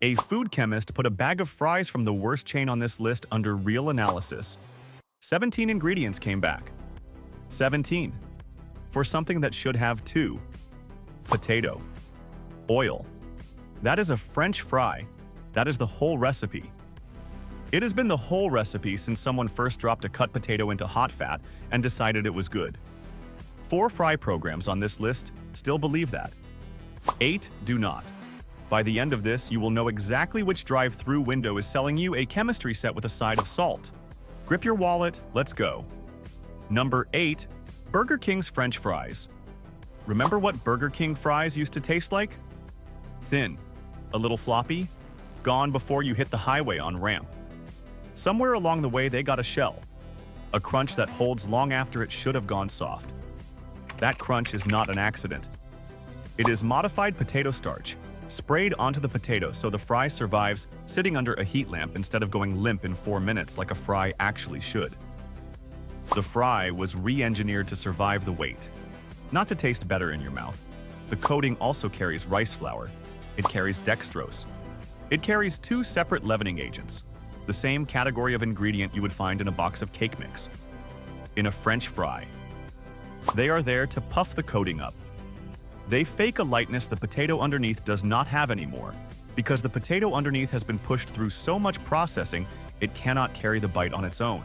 A food chemist put a bag of fries from the worst chain on this list under real analysis. 17 ingredients came back. 17. For something that should have 2. Potato. Oil. That is a French fry. That is the whole recipe. It has been the whole recipe since someone first dropped a cut potato into hot fat and decided it was good. 4 fry programs on this list still believe that. 8 do not. By the end of this, you will know exactly which drive-through window is selling you a chemistry set with a side of salt. Grip your wallet, let's go. Number 8. Burger King's French fries. Remember what Burger King fries used to taste like? Thin, a little floppy, gone before you hit the highway on ramp. Somewhere along the way they got a shell, a crunch that holds long after it should have gone soft. That crunch is not an accident. It is modified potato starch, sprayed onto the potato so the fry survives sitting under a heat lamp instead of going limp in 4 minutes like a fry actually should. The fry was re-engineered to survive the wait, not to taste better in your mouth. The coating also carries rice flour. It carries dextrose. It carries 2 separate leavening agents, the same category of ingredient you would find in a box of cake mix. In a French fry, they are there to puff the coating up. They fake a lightness the potato underneath does not have anymore, because the potato underneath has been pushed through so much processing it cannot carry the bite on its own.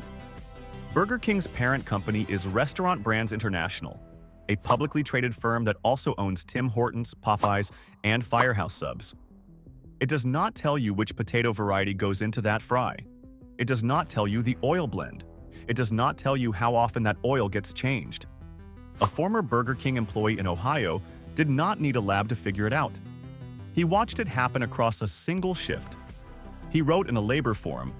Burger King's parent company is Restaurant Brands International, a publicly traded firm that also owns Tim Hortons, Popeyes, and Firehouse Subs. It does not tell you which potato variety goes into that fry. It does not tell you the oil blend. It does not tell you how often that oil gets changed. A former Burger King employee in Ohio did not need a lab to figure it out. He watched it happen across a single shift. He wrote in a labor form,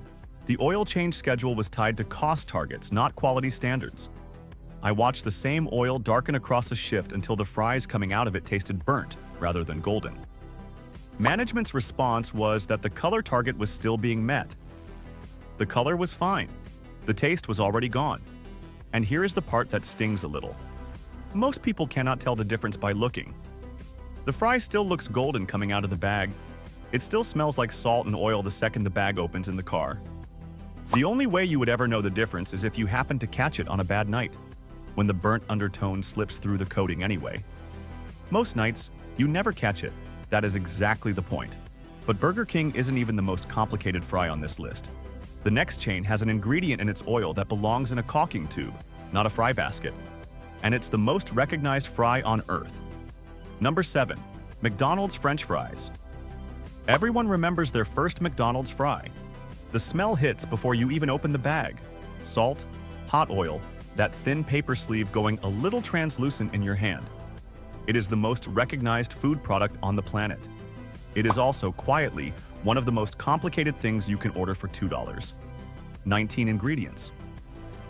"The oil change schedule was tied to cost targets, not quality standards. I watched the same oil darken across a shift until the fries coming out of it tasted burnt rather than golden." Management's response was that the color target was still being met. The color was fine. The taste was already gone. And here is the part that stings a little. Most people cannot tell the difference by looking. The fry still looks golden coming out of the bag. It still smells like salt and oil the second the bag opens in the car. The only way you would ever know the difference is if you happen to catch it on a bad night, when the burnt undertone slips through the coating anyway. Most nights, you never catch it. That is exactly the point. But Burger King isn't even the most complicated fry on this list. The next chain has an ingredient in its oil that belongs in a caulking tube, not a fry basket. And it's the most recognized fry on Earth. Number 7. McDonald's French fries. Everyone remembers their first McDonald's fry. The smell hits before you even open the bag. Salt, hot oil, that thin paper sleeve going a little translucent in your hand. It is the most recognized food product on the planet. It is also, quietly, one of the most complicated things you can order for $2. 19 ingredients.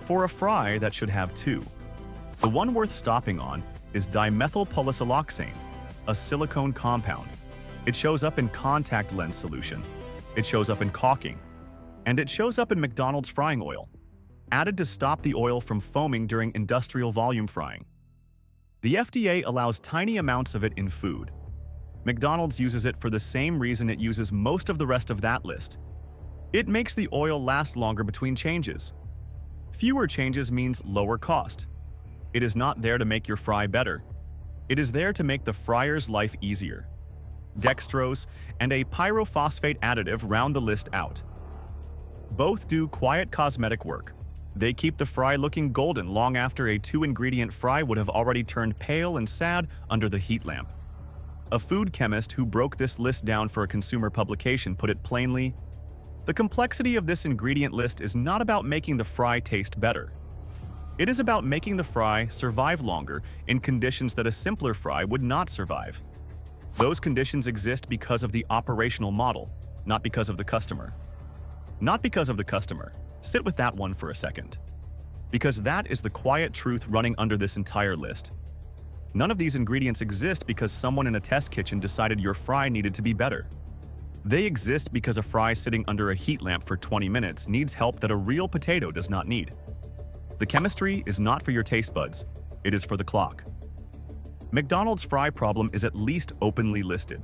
For a fry that should have 2. The one worth stopping on is dimethylpolysiloxane, a silicone compound. It shows up in contact lens solution. It shows up in caulking. And it shows up in McDonald's frying oil, added to stop the oil from foaming during industrial volume frying. The FDA allows tiny amounts of it in food. McDonald's uses it for the same reason it uses most of the rest of that list. It makes the oil last longer between changes. Fewer changes means lower cost. It is not there to make your fry better. It is there to make the fryer's life easier. Dextrose and a pyrophosphate additive round the list out. Both do quiet cosmetic work. They keep the fry looking golden long after a 2-ingredient fry would have already turned pale and sad under the heat lamp. A food chemist who broke this list down for a consumer publication put it plainly, "The complexity of this ingredient list is not about making the fry taste better. It is about making the fry survive longer in conditions that a simpler fry would not survive. Those conditions exist because of the operational model, not because of the customer." Not because of the customer. Sit with that one for a second. Because that is the quiet truth running under this entire list. None of these ingredients exist because someone in a test kitchen decided your fry needed to be better. They exist because a fry sitting under a heat lamp for 20 minutes needs help that a real potato does not need. The chemistry is not for your taste buds. It is for the clock. McDonald's fry problem is at least openly listed.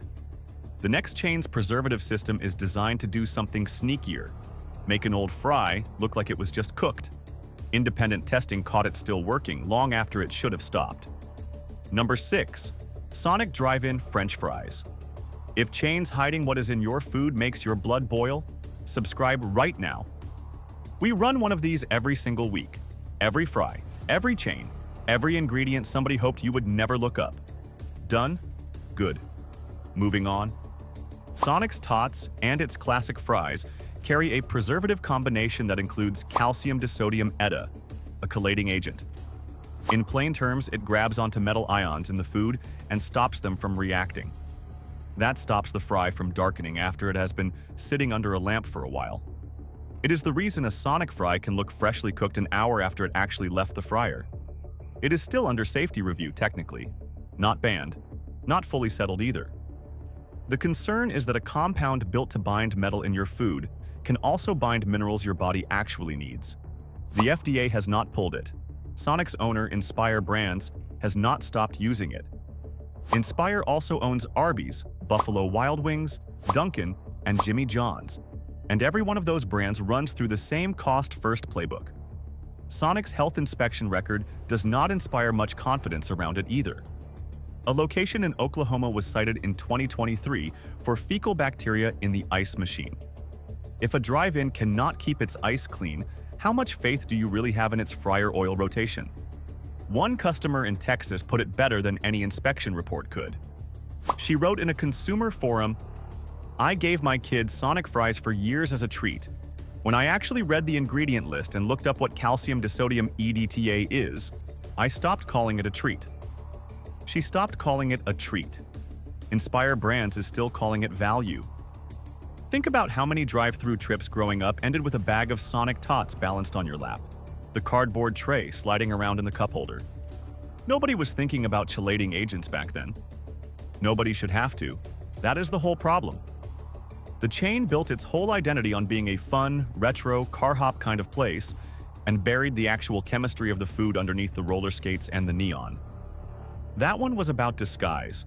The next chain's preservative system is designed to do something sneakier, make an old fry look like it was just cooked. Independent testing caught it still working long after it should have stopped. Number 6. Sonic Drive-In French Fries. If chains hiding what is in your food makes your blood boil, subscribe right now. We run one of these every single week. Every fry, every chain, every ingredient somebody hoped you would never look up. Done? Good. Moving on. Sonic's Tots and its classic fries carry a preservative combination that includes calcium disodium eta, a chelating agent. In plain terms, it grabs onto metal ions in the food and stops them from reacting. That stops the fry from darkening after it has been sitting under a lamp for a while. It is the reason a Sonic fry can look freshly cooked an hour after it actually left the fryer. It is still under safety review technically, not banned, not fully settled either. The concern is that a compound built to bind metal in your food can also bind minerals your body actually needs. The FDA has not pulled it. Sonic's owner, Inspire Brands, has not stopped using it. Inspire also owns Arby's, Buffalo Wild Wings, Dunkin', and Jimmy John's, and every one of those brands runs through the same cost-first playbook. Sonic's health inspection record does not inspire much confidence around it either. A location in Oklahoma was cited in 2023 for fecal bacteria in the ice machine. If a drive-in cannot keep its ice clean, how much faith do you really have in its fryer oil rotation? One customer in Texas put it better than any inspection report could. She wrote in a consumer forum, "I gave my kids Sonic fries for years as a treat. When I actually read the ingredient list and looked up what calcium disodium EDTA is, I stopped calling it a treat." She stopped calling it a treat. Inspire Brands is still calling it value. Think about how many drive-through trips growing up ended with a bag of Sonic Tots balanced on your lap, the cardboard tray sliding around in the cup holder. Nobody was thinking about chelating agents back then. Nobody should have to. That is the whole problem. The chain built its whole identity on being a fun, retro, car hop kind of place and buried the actual chemistry of the food underneath the roller skates and the neon. That one was about disguise.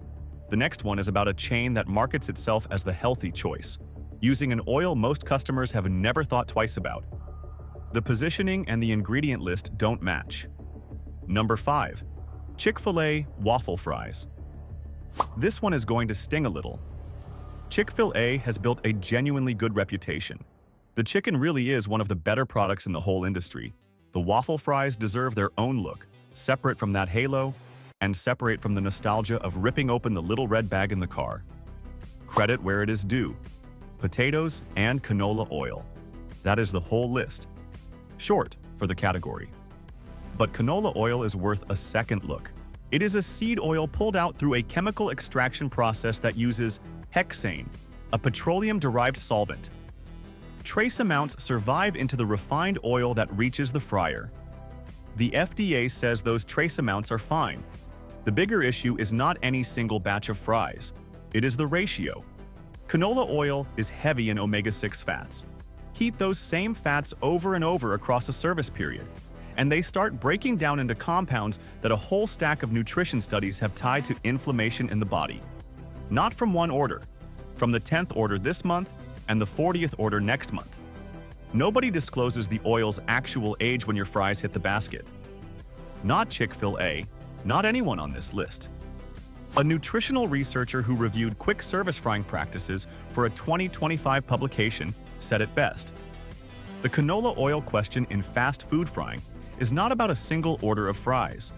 The next one is about a chain that markets itself as the healthy choice, using an oil most customers have never thought twice about. The positioning and the ingredient list don't match. Number 5. Chick-fil-A Waffle Fries. This one is going to sting a little. Chick-fil-A has built a genuinely good reputation. The chicken really is one of the better products in the whole industry. The waffle fries deserve their own look, separate from that halo, and separate from the nostalgia of ripping open the little red bag in the car. Credit where it is due. Potatoes and canola oil. That is the whole list. Short for the category. But canola oil is worth a second look. It is a seed oil pulled out through a chemical extraction process that uses hexane, a petroleum-derived solvent. Trace amounts survive into the refined oil that reaches the fryer. The FDA says those trace amounts are fine. The bigger issue is not any single batch of fries. It is the ratio. Canola oil is heavy in omega-6 fats. Heat those same fats over and over across a service period, and they start breaking down into compounds that a whole stack of nutrition studies have tied to inflammation in the body. Not from one order, from the 10th order this month and the 40th order next month. Nobody discloses the oil's actual age when your fries hit the basket. Not Chick-fil-A, not anyone on this list. A nutritional researcher who reviewed quick service frying practices for a 2025 publication said it best. The canola oil question in fast food frying is not about a single order of fries.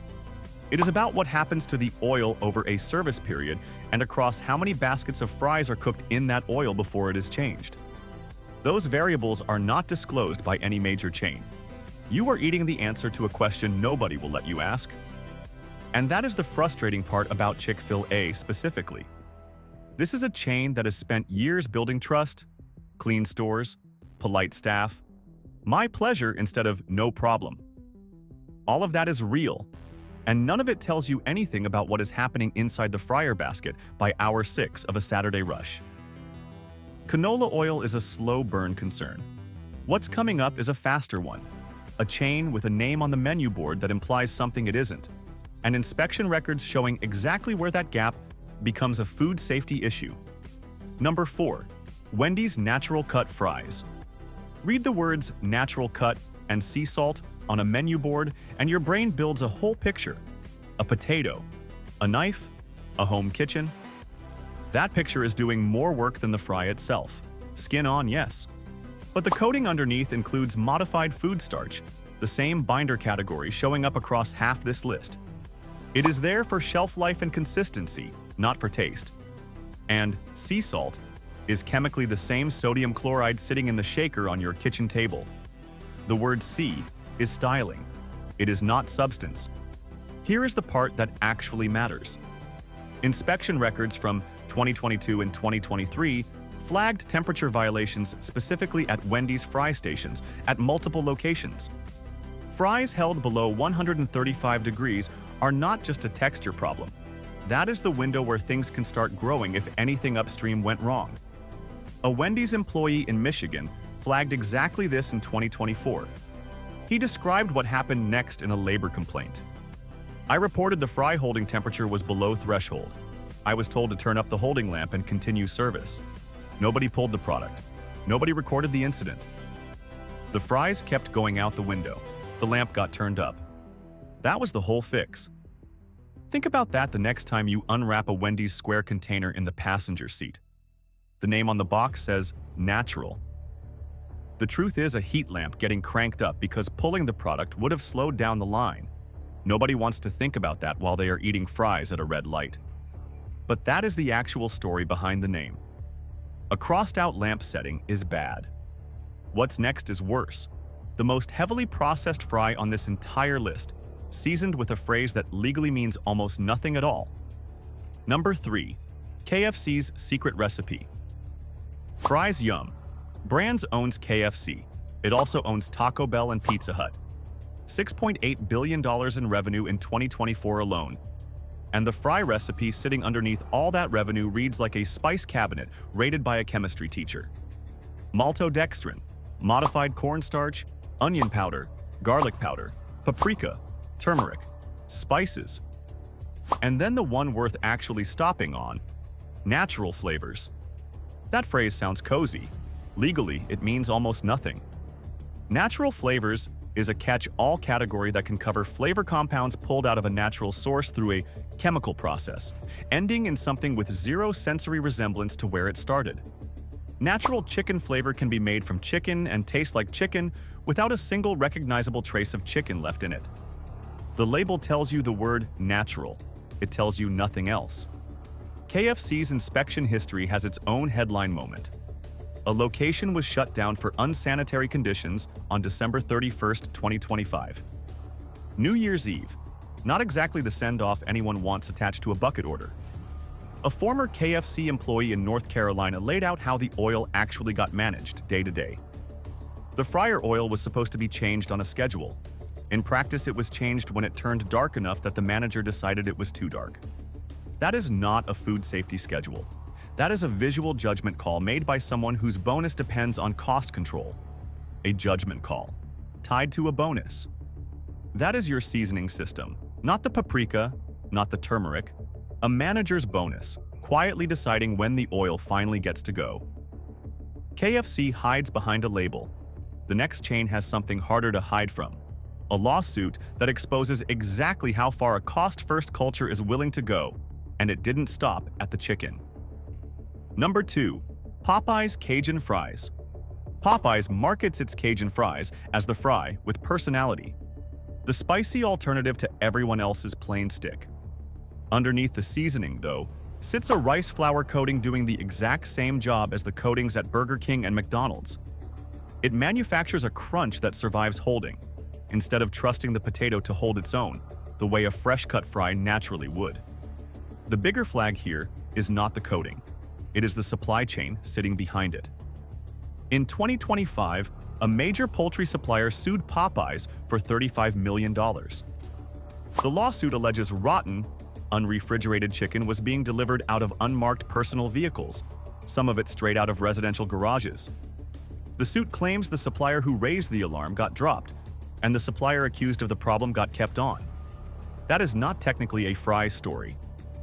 It is about what happens to the oil over a service period and across how many baskets of fries are cooked in that oil before it is changed. Those variables are not disclosed by any major chain. You are eating the answer to a question nobody will let you ask. And that is the frustrating part about Chick-fil-A specifically. This is a chain that has spent years building trust, clean stores, polite staff, my pleasure instead of no problem. All of that is real, and none of it tells you anything about what is happening inside the fryer basket by hour 6 of a Saturday rush. Canola oil is a slow burn concern. What's coming up is a faster one, a chain with a name on the menu board that implies something it isn't, and inspection records showing exactly where that gap becomes a food safety issue. Number 4. Wendy's natural cut fries. Read the words natural cut and sea salt on a menu board and your brain builds a whole picture. A potato, a knife, a home kitchen. That picture is doing more work than the fry itself. Skin on, yes. But the coating underneath includes modified food starch, the same binder category showing up across half this list. It is there for shelf life and consistency, not for taste. And sea salt is chemically the same sodium chloride sitting in the shaker on your kitchen table. The word sea is styling. It is not substance. Here is the part that actually matters. Inspection records from 2022 and 2023 flagged temperature violations specifically at Wendy's fry stations at multiple locations. Fries held below 135 degrees are not just a texture problem. That is the window where things can start growing if anything upstream went wrong. A Wendy's employee in Michigan flagged exactly this in 2024. He described what happened next in a labor complaint. I reported the fry holding temperature was below threshold. I was told to turn up the holding lamp and continue service. Nobody pulled the product. Nobody recorded the incident. The fries kept going out the window. The lamp got turned up. That was the whole fix. Think about that the next time you unwrap a Wendy's square container in the passenger seat. The name on the box says natural. The truth is a heat lamp getting cranked up because pulling the product would have slowed down the line. Nobody wants to think about that while they are eating fries at a red light. But that is the actual story behind the name. A crossed-out lamp setting is bad. What's next is worse. The most heavily processed fry on this entire list, seasoned with a phrase that legally means almost nothing at all. Number 3. KFC's secret recipe. Fries Yum. Brands owns KFC. It also owns Taco Bell and Pizza Hut. $6.8 billion in revenue in 2024 alone. And the fry recipe sitting underneath all that revenue reads like a spice cabinet rated by a chemistry teacher. Maltodextrin, modified cornstarch, onion powder, garlic powder, paprika, turmeric, spices. And then the one worth actually stopping on, natural flavors. That phrase sounds cozy. Legally, it means almost nothing. Natural flavors is a catch-all category that can cover flavor compounds pulled out of a natural source through a chemical process, ending in something with zero sensory resemblance to where it started. Natural chicken flavor can be made from chicken and taste like chicken without a single recognizable trace of chicken left in it. The label tells you the word natural. It tells you nothing else. KFC's inspection history has its own headline moment. A location was shut down for unsanitary conditions on December 31, 2025. New Year's Eve. Not exactly the send-off anyone wants attached to a bucket order. A former KFC employee in North Carolina laid out how the oil actually got managed day to day. The fryer oil was supposed to be changed on a schedule. In practice, it was changed when it turned dark enough that the manager decided it was too dark. That is not a food safety schedule. That is a visual judgment call made by someone whose bonus depends on cost control. A judgment call, tied to a bonus. That is your seasoning system, not the paprika, not the turmeric. A manager's bonus, quietly deciding when the oil finally gets to go. KFC hides behind a label. The next chain has something harder to hide from. A lawsuit that exposes exactly how far a cost-first culture is willing to go, and it didn't stop at the chicken. Number 2. Popeye's Cajun Fries. Popeyes markets its Cajun fries as the fry with personality. The spicy alternative to everyone else's plain stick. Underneath the seasoning, though, sits a rice flour coating doing the exact same job as the coatings at Burger King and McDonald's. It manufactures a crunch that survives holding, instead of trusting the potato to hold its own, the way a fresh-cut fry naturally would. The bigger flag here is not the coating. It is the supply chain sitting behind it. In 2025, a major poultry supplier sued Popeyes for $35 million. The lawsuit alleges rotten, unrefrigerated chicken was being delivered out of unmarked personal vehicles, some of it straight out of residential garages. The suit claims the supplier who raised the alarm got dropped, and the supplier accused of the problem got kept on. That is not technically a fry story,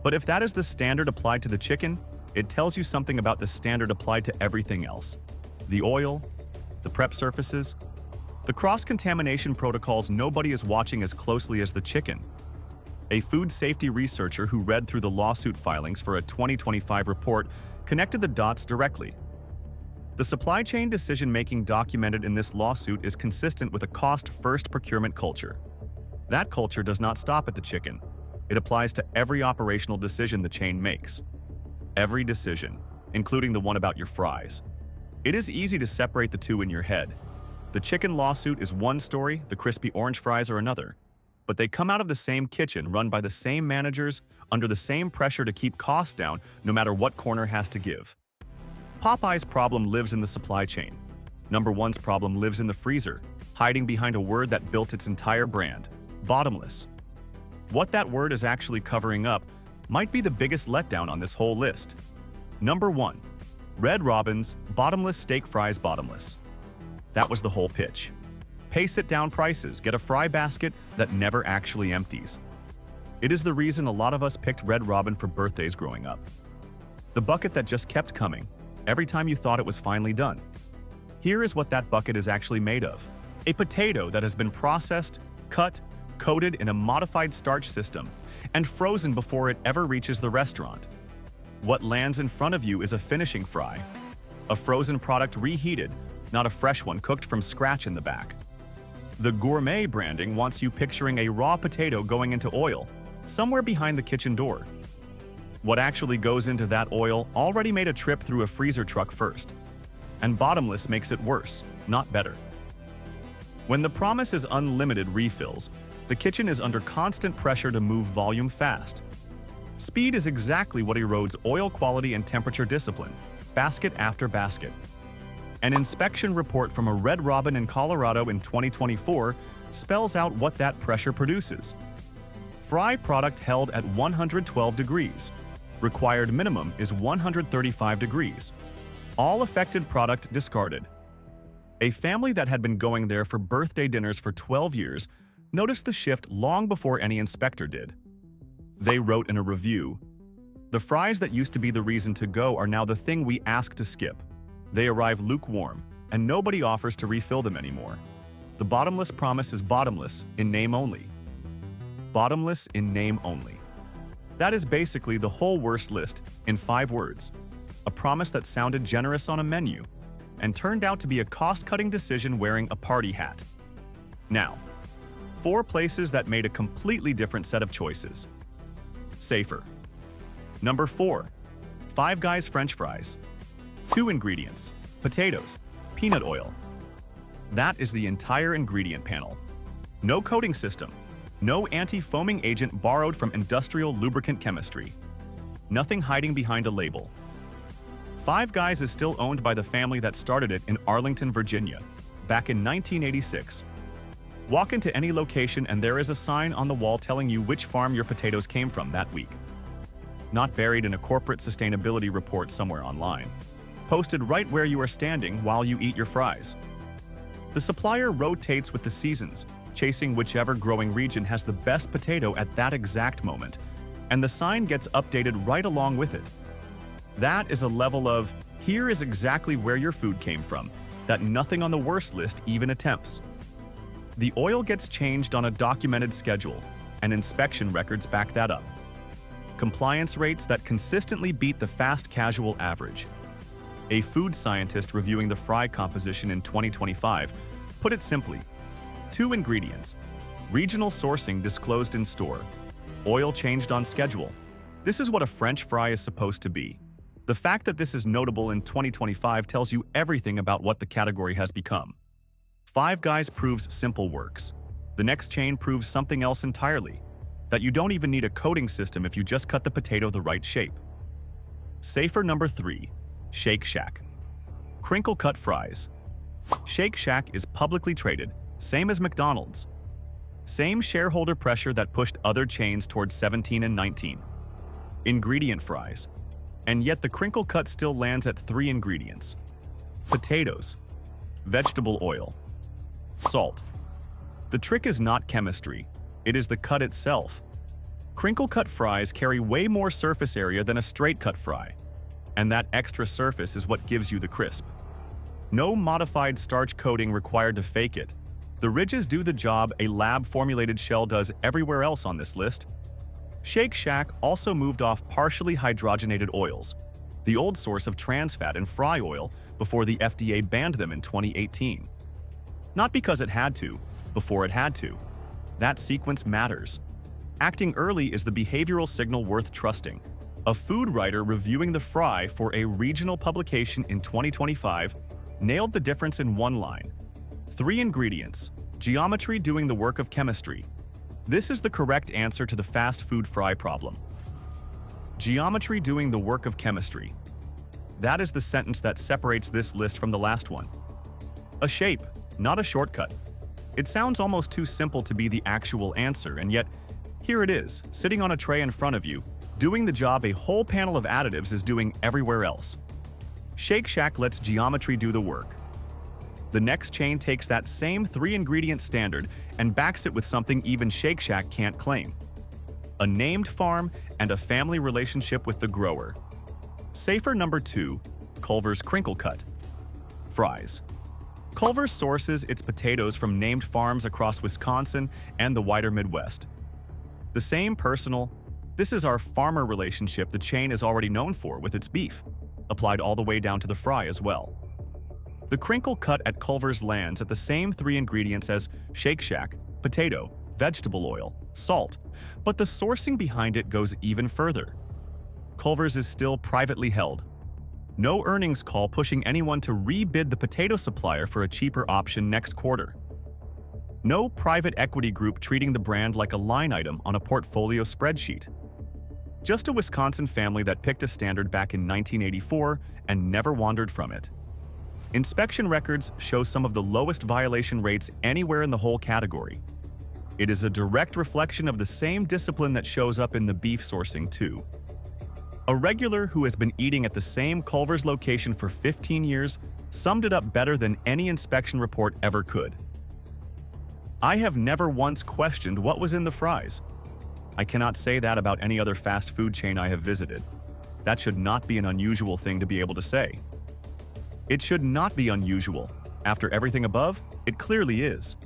but if that is the standard applied to the chicken, It tells you something about the standard applied to everything else. The oil, the prep surfaces, the cross-contamination protocols nobody is watching as closely as the chicken. A food safety researcher who read through the lawsuit filings for a 2025 report connected the dots directly. The supply chain decision-making documented in this lawsuit is consistent with a cost-first procurement culture. That culture does not stop at the chicken. It applies to every operational decision the chain makes. Every decision, including the one about your fries. It is easy to separate the two in your head. The chicken lawsuit is one story, the crispy orange fries are another. But they come out of the same kitchen, run by the same managers, under the same pressure to keep costs down, no matter what corner has to give. Popeye's problem lives in the supply chain. Number one's problem lives in the freezer, hiding behind a word that built its entire brand, bottomless. What that word is actually covering up might be the biggest letdown on this whole list. Number 1. Red Robin's bottomless steak fries bottomless. That was the whole pitch. Pay sit-down prices, get a fry basket that never actually empties. It is the reason a lot of us picked Red Robin for birthdays growing up. The bucket that just kept coming, every time you thought it was finally done. Here is what that bucket is actually made of. A potato that has been processed, cut, coated in a modified starch system, and frozen before it ever reaches the restaurant. What lands in front of you is a finishing fry. A frozen product reheated, not a fresh one cooked from scratch in the back. The gourmet branding wants you picturing a raw potato going into oil, somewhere behind the kitchen door. What actually goes into that oil already made a trip through a freezer truck first. And bottomless makes it worse, not better. When the promise is unlimited refills, the kitchen is under constant pressure to move volume fast. Speed is exactly what erodes oil quality and temperature discipline, basket after basket. An inspection report from a Red Robin in Colorado in 2024 spells out what that pressure produces. Fry product held at 112 degrees. Required minimum is 135 degrees. All affected product discarded. A family that had been going there for birthday dinners for 12 years noticed the shift long before any inspector did. They wrote in a review, "The fries that used to be the reason to go are now the thing we ask to skip. They arrive lukewarm, and nobody offers to refill them anymore. The bottomless promise is bottomless in name only." Bottomless in name only. That is basically the whole worst list in 5 words. A promise that sounded generous on a menu and turned out to be a cost-cutting decision wearing a party hat. Now, 4 places that made a completely different set of choices. Safer. Number 4. Five Guys French fries. 2 ingredients: potatoes, peanut oil. That is the entire ingredient panel. No coating system. No anti-foaming agent borrowed from industrial lubricant chemistry. Nothing hiding behind a label. Five Guys is still owned by the family that started it in Arlington, Virginia, back in 1986. Walk into any location and there is a sign on the wall telling you which farm your potatoes came from that week. Not buried in a corporate sustainability report somewhere online. Posted right where you are standing while you eat your fries. The supplier rotates with the seasons, chasing whichever growing region has the best potato at that exact moment, and the sign gets updated right along with it. That is a level of, here is exactly where your food came from, that nothing on the worst list even attempts. The oil gets changed on a documented schedule, and inspection records back that up. Compliance rates that consistently beat the fast casual average. A food scientist reviewing the fry composition in 2025 put it simply: 2 ingredients, regional sourcing disclosed in store, oil changed on schedule. This is what a French fry is supposed to be. The fact that this is notable in 2025 tells you everything about what the category has become. Five Guys proves simple works. The next chain proves something else entirely, that you don't even need a coating system if you just cut the potato the right shape. Safer number 3, Shake Shack. Crinkle cut fries. Shake Shack is publicly traded, same as McDonald's. Same shareholder pressure that pushed other chains towards 17 and 19. Ingredient fries. And yet the crinkle cut still lands at 3 ingredients: potatoes, vegetable oil, salt. The trick is not chemistry, it is the cut itself. Crinkle cut fries carry way more surface area than a straight cut fry. And that extra surface is what gives you the crisp. No modified starch coating required to fake it. The ridges do the job a lab-formulated shell does everywhere else on this list. Shake Shack also moved off partially hydrogenated oils, the old source of trans fat and fry oil, before the FDA banned them in 2018. Not because it had to, before it had to. That sequence matters. Acting early is the behavioral signal worth trusting. A food writer reviewing the fry for a regional publication in 2025 nailed the difference in one line. 3 ingredients, geometry doing the work of chemistry. This is the correct answer to the fast food fry problem. Geometry doing the work of chemistry. That is the sentence that separates this list from the last one. A shape, not a shortcut. It sounds almost too simple to be the actual answer, and yet, here it is, sitting on a tray in front of you, doing the job a whole panel of additives is doing everywhere else. Shake Shack lets geometry do the work. The next chain takes that same 3-ingredient standard and backs it with something even Shake Shack can't claim. A named farm and a family relationship with the grower. Safer number 2, Culver's Crinkle Cut. Fries. Culver sources its potatoes from named farms across Wisconsin and the wider Midwest. The same personal, this is our farmer relationship the chain is already known for with its beef, applied all the way down to the fry as well. The crinkle cut at Culver's lands at the same 3 ingredients as Shake Shack, potato, vegetable oil, salt, but the sourcing behind it goes even further. Culver's is still privately held. No earnings call pushing anyone to rebid the potato supplier for a cheaper option next quarter. No private equity group treating the brand like a line item on a portfolio spreadsheet. Just a Wisconsin family that picked a standard back in 1984 and never wandered from it. Inspection records show some of the lowest violation rates anywhere in the whole category. It is a direct reflection of the same discipline that shows up in the beef sourcing too. A regular who has been eating at the same Culver's location for 15 years summed it up better than any inspection report ever could. I have never once questioned what was in the fries. I cannot say that about any other fast food chain I have visited. That should not be an unusual thing to be able to say. It should not be unusual. After everything above, it clearly is.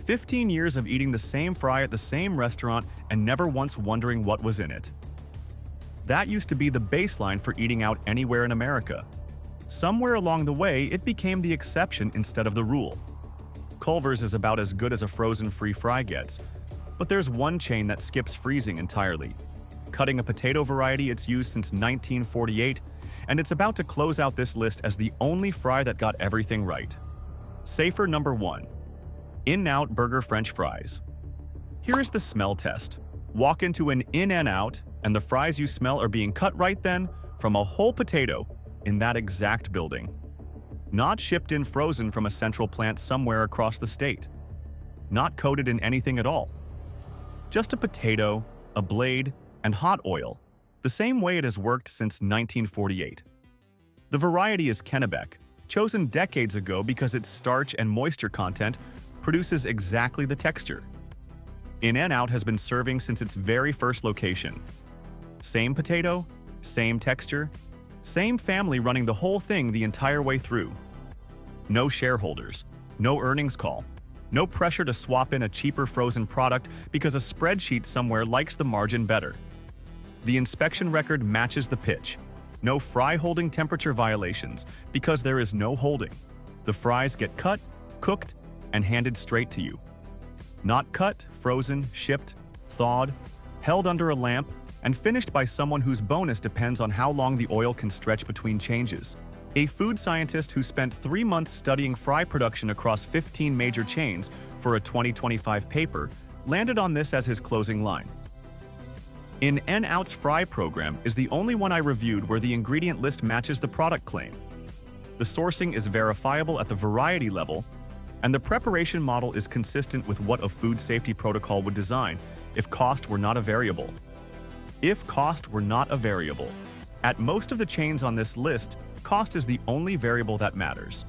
15 years of eating the same fry at the same restaurant and never once wondering what was in it. That used to be the baseline for eating out anywhere in America. Somewhere along the way, it became the exception instead of the rule. Culver's is about as good as a frozen-free fry gets, but there's one chain that skips freezing entirely. Cutting a potato variety it's used since 1948, and it's about to close out this list as the only fry that got everything right. Safer number 1. In-N-Out Burger French Fries. Here is the smell test. Walk into an In-N-Out, and the fries you smell are being cut right then from a whole potato in that exact building. Not shipped in frozen from a central plant somewhere across the state. Not coated in anything at all. Just a potato, a blade, and hot oil, the same way it has worked since 1948. The variety is Kennebec, chosen decades ago because its starch and moisture content produces exactly the texture. In-N-Out has been serving since its very first location. Same potato, same texture, same family running the whole thing the entire way through. No shareholders, no earnings call, no pressure to swap in a cheaper frozen product because a spreadsheet somewhere likes the margin better. The inspection record matches the pitch. No fry holding temperature violations because there is no holding. The fries get cut, cooked, and handed straight to you. Not cut, frozen, shipped, thawed, held under a lamp, and finished by someone whose bonus depends on how long the oil can stretch between changes. A food scientist who spent 3 months studying fry production across 15 major chains for a 2025 paper landed on this as his closing line. In-N-Out's fry program is the only one I reviewed where the ingredient list matches the product claim. The sourcing is verifiable at the variety level, and the preparation model is consistent with what a food safety protocol would design if cost were not a variable. If cost were not a variable. At most of the chains on this list, cost is the only variable that matters.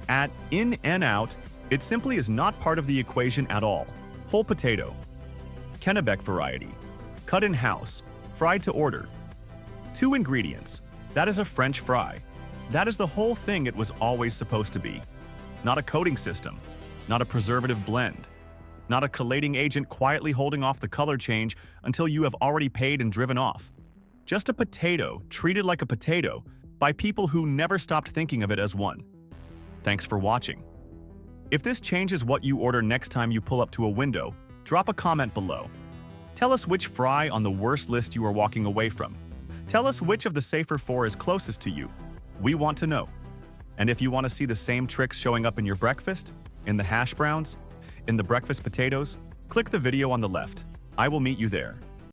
At In-N-Out, it simply is not part of the equation at all. Whole potato. Kennebec variety. Cut in-house. Fried to order. 2 ingredients. That is a French fry. That is the whole thing it was always supposed to be. Not a coating system, not a preservative blend, not a chelating agent quietly holding off the color change until you have already paid and driven off. Just a potato treated like a potato by people who never stopped thinking of it as one. Thanks for watching. If this changes what you order next time you pull up to a window, drop a comment below. Tell us which fry on the worst list you are walking away from. Tell us which of the safer 4 is closest to you. We want to know. And if you want to see the same tricks showing up in your breakfast, in the hash browns, in the breakfast potatoes, click the video on the left. I will meet you there.